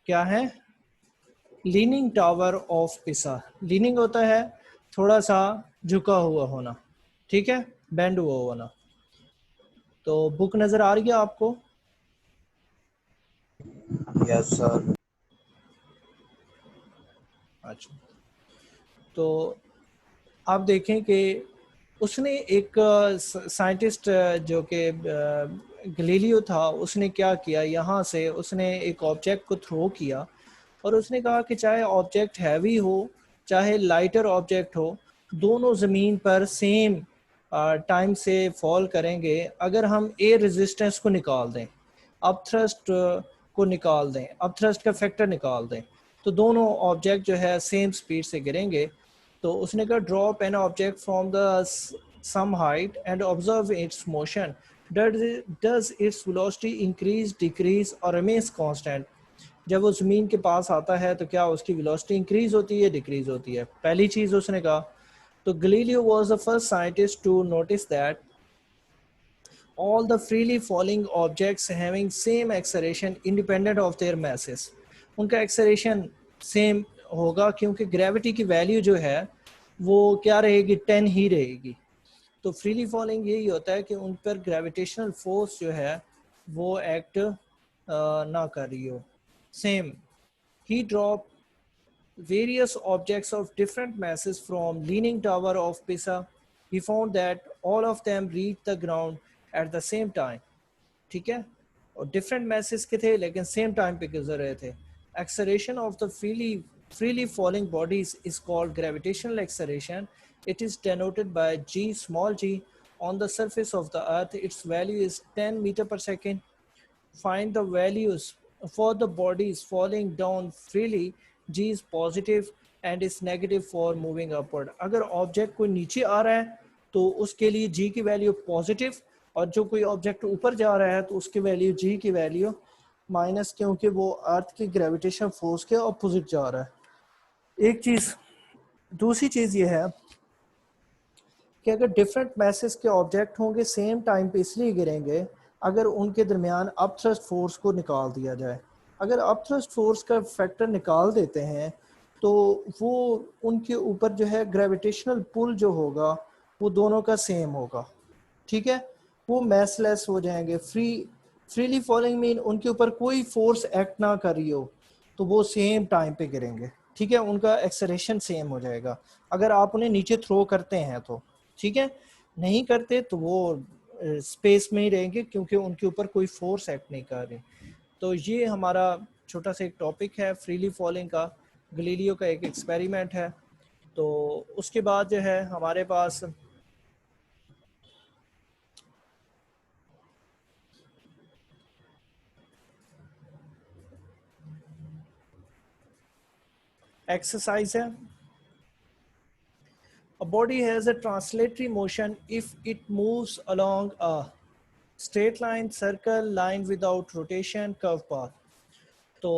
क्या है? Leaning tower of पिसा। लीनिंग होता है थोड़ा सा झुका हुआ होना, ठीक है, बेंड हुआ होना। तो बुक नजर आ रही है आपको? Yes sir. अच्छा, तो आप देखें कि उसने एक साइंटिस्ट जो कि गलीलियो था, उसने क्या किया, यहाँ से उसने एक ऑब्जेक्ट को थ्रो किया और उसने कहा कि चाहे ऑब्जेक्ट हैवी हो चाहे लाइटर ऑब्जेक्ट हो, दोनों ज़मीन पर सेम टाइम से फॉल करेंगे अगर हम एयर रेजिस्टेंस को निकाल दें, अप थ्रस्ट को निकाल दें, अप थ्रस्ट का फैक्टर निकाल दें, तो दोनों ऑब्जेक्ट जो है सेम स्पीड से गिरेंगे। तो उसने कहा drop an object from the some height and observe its motion, does its velocity increase decrease और रिमेन्स कांस्टेंट। जब वो ज़मीन के पास आता है तो क्या उसकी वेलोसिटी इंक्रीज होती है, डिक्रीज होती है? पहली चीज़ उसने कहा। तो Galileo was the first scientist to notice that all the freely falling objects having same acceleration independent of their masses। उनका acceleration same होगा क्योंकि gravity की value जो है वो क्या रहेगी, 10 ही रहेगी। तो freely falling यही होता है कि उन पर gravitational force जो है वो act ना कर रही हो। Same, he dropped various objects of different masses from Leaning Tower of Pisa. He found that all of them reached the ground at the same time। ठीक है, और डिफरेंट मैसेज के थे लेकिन सेम टाइम पे गुजर रहे थे। Acceleration of the freely falling bodies is called gravitational acceleration। It is denoted by g small g on the surface of the earth। Its value is 10 meter per second। Find the values for the bodies falling down freely। g is positive and is negative for moving upward। अगर object कोई नीचे आ रहा है तो उसके लिए g की value positive, और जो कोई ऑब्जेक्ट ऊपर जा रहा है तो उसकी वैल्यू g की वैल्यू माइनस, क्योंकि वो अर्थ की ग्रेविटेशन फोर्स के अपोजिट जा रहा है। एक चीज, दूसरी चीज ये है कि अगर डिफरेंट मैसेज के ऑब्जेक्ट होंगे सेम टाइम पे इसलिए गिरेंगे अगर उनके दरमियान अप थ्रस्ट फोर्स को निकाल दिया जाए। अगर अप थ्रस्ट फोर्स का फैक्टर निकाल देते हैं तो वो उनके ऊपर जो है ग्रेविटेशनल पुल जो होगा वो दोनों का सेम होगा, ठीक है, वो मैसलेस हो जाएंगे। फ्रीली फॉलिंग मीन उनके ऊपर कोई फोर्स एक्ट ना कर रही हो तो वो सेम टाइम पे गिरेंगे, ठीक है, उनका एक्सेलरेशन सेम हो जाएगा अगर आप उन्हें नीचे थ्रो करते हैं तो, ठीक है, नहीं करते तो वो स्पेस में ही रहेंगे क्योंकि उनके ऊपर कोई फोर्स एक्ट नहीं कर रही। तो ये हमारा छोटा सा एक टॉपिक है फ्रीली फॉलिंग का, गलीलियो का एक एक्सपेरिमेंट है। तो उसके बाद जो है हमारे पास एक्सरसाइज है। A body has a translatory motion if it moves along a straight line, circle, line without rotation, curve path। तो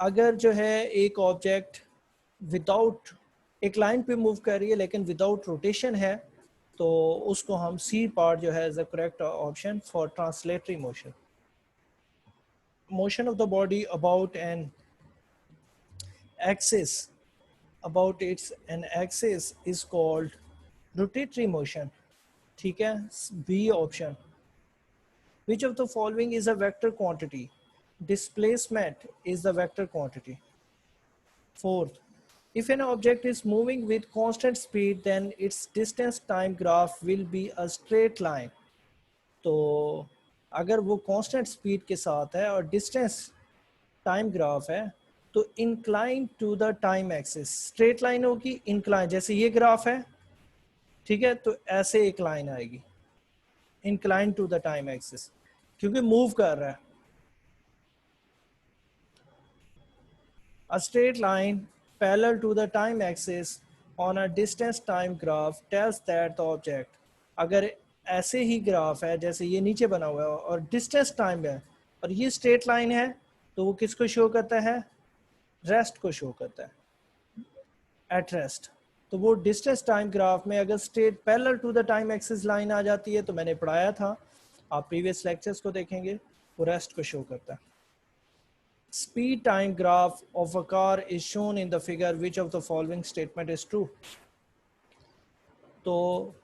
अगर जो है एक ऑब्जेक्ट विदाउट एक लाइन पे मूव कर रही है लेकिन विदाउट रोटेशन है तो उसको हम सी पार्ट जो है is the correct option for translatory motion. Motion of the body about an axis, about its an axis is called rotatory motion, ठीक है, b option. which of the following is a vector quantity? Displacement is the vector quantity। Fourth, if an object is moving with constant speed then its distance time graph will be a straight line। तो अगर वो constant speed के साथ है और distance time graph है तो incline to the time axis straight line होगी। इंक्लाइन जैसे ये ग्राफ है, ठीक है, तो ऐसे एक लाइन आएगी incline to the time axis क्योंकि मूव कर रहा है। A straight line parallel to the time axis on a distance time graph tells that the object। अगर ऐसे ही ग्राफ है जैसे ये नीचे बना हुआ है और डिस्टेंस टाइम है और ये स्ट्रेट लाइन है तो वो किसको शो करता है? रेस्ट को शो करता है, एट रेस्ट। तो वो डिस्टेंस टाइम ग्राफ में अगर straight parallel to the time axis line आ जाती है तो मैंने पढ़ाया था, आप प्रीवियस लेक्चर्स को देखेंगे, वो रेस्ट को शो करता है। Speed time graph of a car is shown in the figure. Which of the following statement is true? तो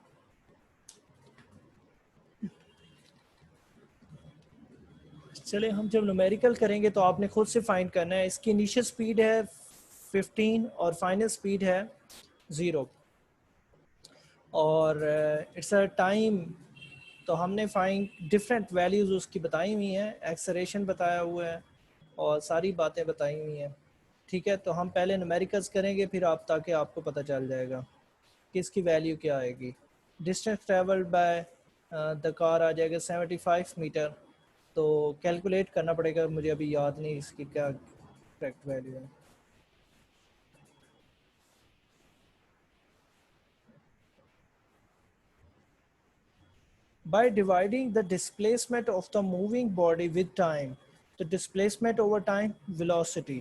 चले हम जब न्यूमेरिकल करेंगे तो आपने खुद से फाइंड करना है। इसकी इनिशियल स्पीड है 15 और फाइनल स्पीड है 0 और इट्स अ टाइम। तो हमने फाइंड डिफरेंट वैल्यूज़ उसकी बताई हुई हैं, एक्सलेरेशन बताया हुआ है और सारी बातें बताई हुई हैं। ठीक है, तो हम पहले न्यूमेरिकल्स करेंगे फिर आप, ताकि आपको पता चल जाएगा कि इसकी वैल्यू क्या आएगी। Distance travelled by the car आ जाएगा 75 मीटर। तो कैलकुलेट करना पड़ेगा, मुझे अभी याद नहीं इसकी क्या करेक्ट वैल्यू है। By dividing the displacement of the moving body with time, the displacement over time, velocity.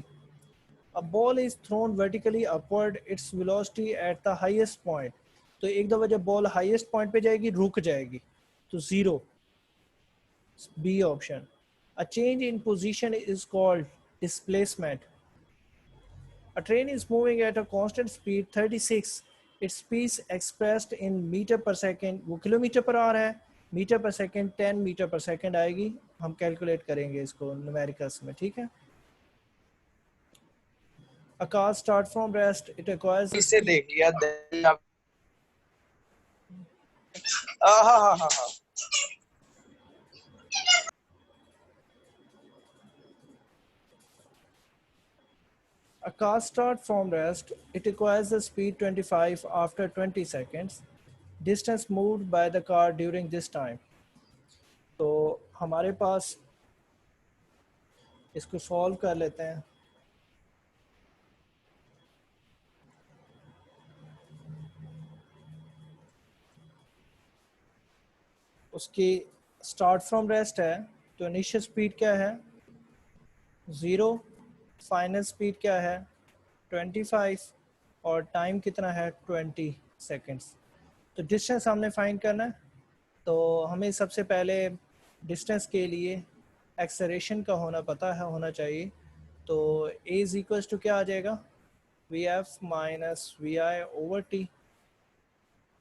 A ball is thrown vertically upward, its velocity at the highest point. तो एक दफ़ा जब बॉल हाईएस्ट पॉइंट पे जाएगी रुक जाएगी, तो zero, b option. A change in position is called displacement. A train is moving at a constant speed 36. Its speed expressed in meter per second, वो किलोमीटर पर आ रहा है, मीटर पर सेकंड 10 मीटर पर सेकंड आएगी। हम कैलकुलेट करेंगे इसको न्यूमेरिकल्स में, ठीक है। A car start from rest, it acquires इसे देख लिया हाँ हाँ हाँ हाँ। A car start from rest, it acquires the speed 25 after 20 seconds. Distance moved by the car during this time. तो हमारे पास इसको सॉल्व कर लेते हैं। उसकी स्टार्ट फ्रॉम रेस्ट है, तो इनिशियल स्पीड क्या है 0, फाइनल स्पीड क्या है 25 और टाइम कितना है 20 सेकेंड्स। तो डिस्टेंस हमने फाइंड करना है, तो हमें सबसे पहले डिस्टेंस के लिए एक्सेलरेशन का पता है होना चाहिए। तो ए इज इक्वल्स टू क्या आ जाएगा, v f minus v i over t.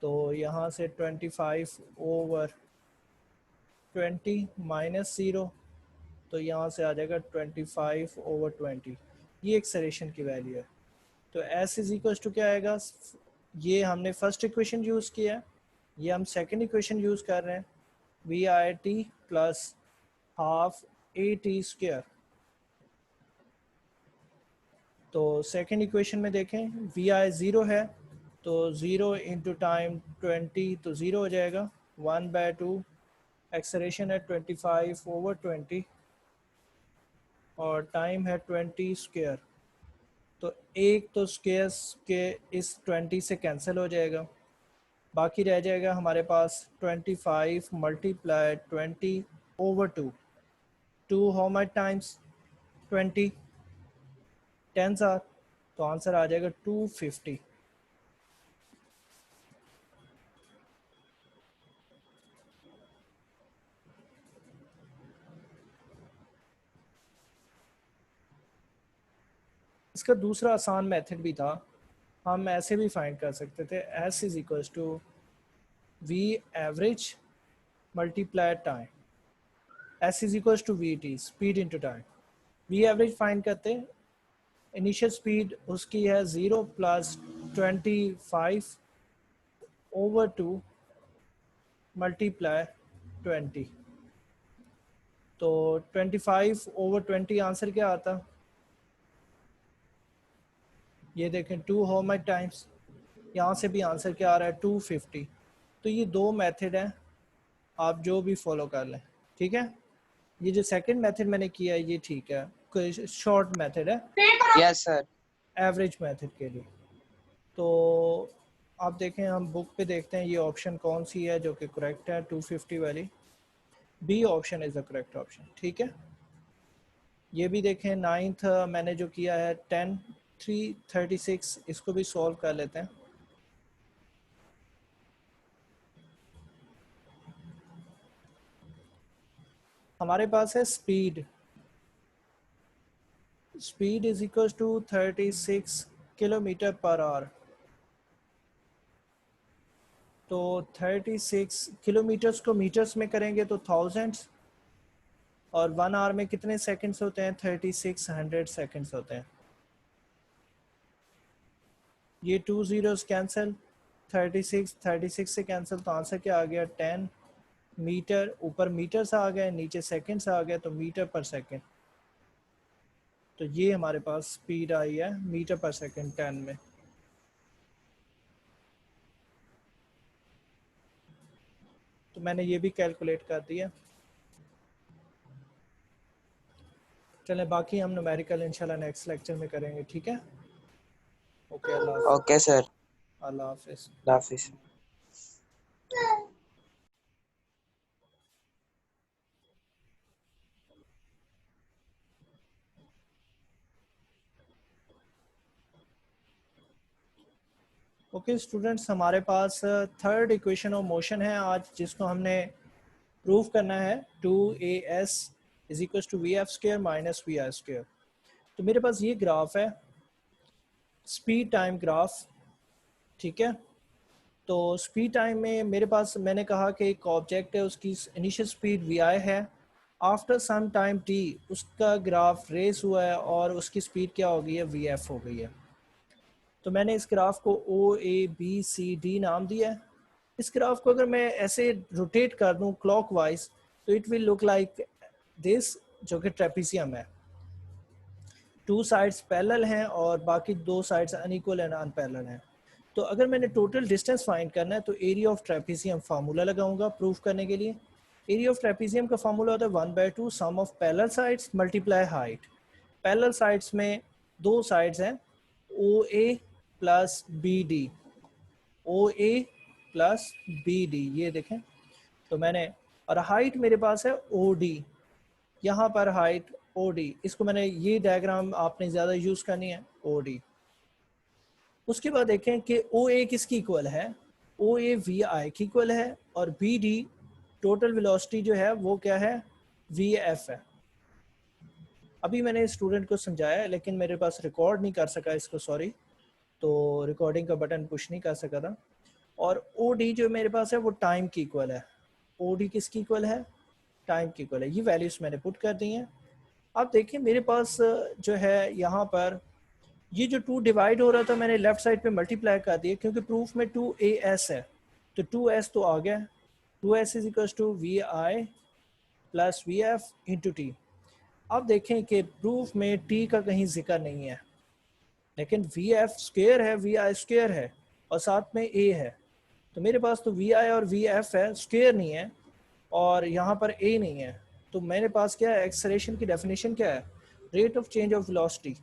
तो यहाँ से 25 ओवर 20 माइनस 0, तो यहाँ से आ जाएगा 25 ओवर 20। ये एक्सेलरेशन की वैल्यू है। तो एस इज इक्वल्स टू क्या आएगा, ये हमने फर्स्ट इक्वेशन यूज़ किया है, ये हम सेकंड इक्वेशन यूज़ कर रहे हैं, v i t plus half a t square. तो सेकंड इक्वेशन में देखें वी आई ज़ीरो है, तो 0 इंटू टाइम 20, तो 0 हो जाएगा 1/2। एक्सेलरेशन है 25 ओवर 20 और टाइम है 20 स्क्वायर। तो एक तो स्क्वायर के इस 20 से कैंसिल हो जाएगा, बाकी रह जाएगा हमारे पास 25 multiply 20 over 2। 2 how much times 20, 10 are, तो आंसर आ जाएगा 250। इसका दूसरा आसान मेथड भी था, हम ऐसे भी फाइंड कर सकते थे, s is equals to v average multiply time, s is equals to v t speed into time. V average find करते हैं, इनिशियल स्पीड उसकी है 0 प्लस 25 ओवर 2 मल्टीप्लाई 20। तो 25 ओवर 20 आंसर क्या आता, ये देखें 2 हाउ मच टाइम्स, यहाँ से भी आंसर क्या आ रहा है 250। तो ये दो मेथड हैं, आप जो भी फॉलो कर लें, ठीक है। ये जो सेकंड मेथड मैंने किया है ये ठीक है, शॉर्ट मेथड है यस सर। एवरेज मेथड के लिए। तो आप देखें, हम बुक पे देखते हैं ये ऑप्शन कौन सी है जो कि करेक्ट है 250 वाली, b option is the correct option, ठीक है। ये भी देखें नाइन्थ मैंने जो किया है 10 336, इसको भी सॉल्व कर लेते हैं। हमारे पास है speed speed is equal to 36 kilometre per hour. तो 36 किलोमीटर्स को मीटर्स में करेंगे तो थाउजेंड्स, और 1 आवर में कितने सेकंड्स होते हैं? 3600 सेकंड्स होते हैं। ये 2 ज़ीरोस कैंसिल, 36 से कैंसिल, तो आंसर क्या आ गया? 10 मीटर। ऊपर मीटर्स आ गए, नीचे सेकंड्स आ गए, तो मीटर पर सेकंड। तो ये हमारे पास स्पीड आई है मीटर पर सेकंड 10 में। तो मैंने ये भी कैलकुलेट कर दिया। चलें, बाकी हम न्यूमेरिकल इंशाल्लाह नेक्स्ट लेक्चर में करेंगे, ठीक है? ओके, अल्लाह हाफ़िज़। ओके सर, अल्लाह हाफ़िज़। अल्लाह हाफिज। ओके स्टूडेंट्स, हमारे पास थर्ड इक्वेशन ऑफ मोशन है आज, जिसको हमने प्रूव करना है। 2as is equal to v f square minus v r square. तो मेरे पास ये ग्राफ है, स्पीड टाइम ग्राफ, ठीक है? तो स्पीड टाइम में मेरे पास, मैंने कहा कि एक ऑब्जेक्ट है, उसकी इनिशियल स्पीड वी आई है, आफ्टर सम टाइम टी उसका ग्राफ रेस हुआ है और उसकी स्पीड क्या हो गई है? वी एफ हो गई है। तो मैंने इस ग्राफ को ओ ए बी सी डी नाम दिया है। इस ग्राफ को अगर मैं ऐसे रोटेट कर दूं क्लॉकवाइज, तो it will look like this, जो कि ट्रेपीजियम है। 2 साइड्स पैरेलल हैं और बाकी 2 साइड्स अनइक्वल एंड अनपैरेलल हैं। तो अगर मैंने टोटल डिस्टेंस फाइंड करना है तो एरिया ऑफ ट्रेपीजियम फार्मूला लगाऊंगा प्रूफ करने के लिए। एरिया ऑफ ट्रेपीजियम का फार्मूला होता है 1/2 sum of parallel sides multiply height. Parallel sides में 2 साइड्स हैं, O A plus B D, O A plus B D, ये देखें। तो मैंने, और हाइट मेरे पास है ओ डी, यहाँ पर हाइट ओ डी, इसको मैंने, ये डायग्राम आपने ज़्यादा यूज़ करनी है, ओ डी। उसके बाद देखें कि ओ ए किसकी इक्वल है? ओ ए वी आई की इक्वल है, और बी डी टोटल वेलोसिटी जो है वो क्या है? वी एफ है। अभी मैंने स्टूडेंट को समझाया है, लेकिन मेरे पास रिकॉर्ड नहीं कर सका इसको, सॉरी, तो रिकॉर्डिंग का बटन पुश नहीं कर सका था। और ओ डी जो मेरे पास है वो टाइम की इक्वल है। ओ डी किसकी इक्वल है? टाइम की इक्वल है। ये वैल्यूज मैंने पुट कर दी हैं। आप देखिए मेरे पास जो है यहाँ पर ये जो 2 डिवाइड हो रहा था, मैंने लेफ्ट साइड पे मल्टीप्लाई कर दिया, क्योंकि प्रूफ में 2as है, तो 2s तो आ गया। 2s is equal to v i plus v f into t. अब देखें कि प्रूफ में t का कहीं जिक्र नहीं है, लेकिन वी एफ स्क्वेयर है, वी आई स्क्वेयर है, और साथ में a है। तो मेरे पास तो वी आई और वी एफ है, स्क्वेयर नहीं है, और यहाँ पर a नहीं है। तो मेरे पास क्या है? एक्सेलरेशन की डेफिनेशन क्या है? Rate of change of velocity.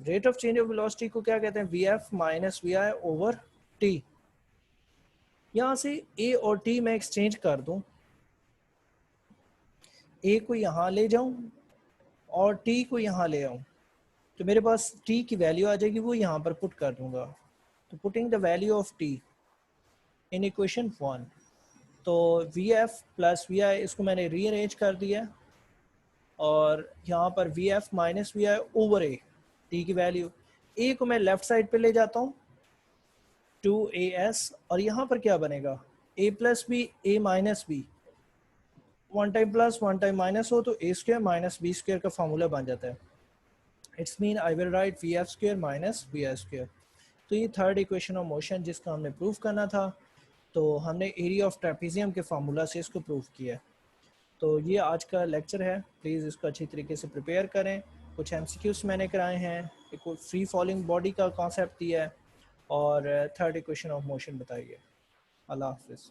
Rate of change of velocity को क्या कहते हैं? V f minus v i over t. यहाँ से a और t मैं एक्सचेंज कर दूं, a को यहाँ ले जाऊं और t को यहाँ ले आऊं, तो मेरे पास t की वैल्यू आ जाएगी, वो यहाँ पर पुट कर दूंगा। तो putting the value of t in equation 1, तो v f plus v i, इसको मैंने रीअरेंज कर दिया, और यहाँ पर v f minus v i over a, t की वैल्यू, ए को मैं लेफ्ट साइड पे ले जाता हूँ 2as, और यहाँ पर क्या बनेगा? a plus b, a minus b, 1 time plus 1 time minus हो तो a square minus b square का फार्मूला बन जाता है। It's mean I will write v f square minus v i square. तो ये थर्ड इक्वेशन ऑफ मोशन जिसका हमने प्रूफ करना था, तो हमने एरिया ऑफ ट्रेपीजियम के फार्मूला से इसको प्रूफ किया। तो ये आज का लेक्चर है, प्लीज़ इसको अच्छी तरीके से प्रिपेयर करें। कुछ MCQs मैंने कराए हैं, एक फ्री फॉलिंग बॉडी का कॉन्सेप्ट दिया है, और थर्ड इक्वेशन ऑफ मोशन बताइए। अल्लाह हाफिज़।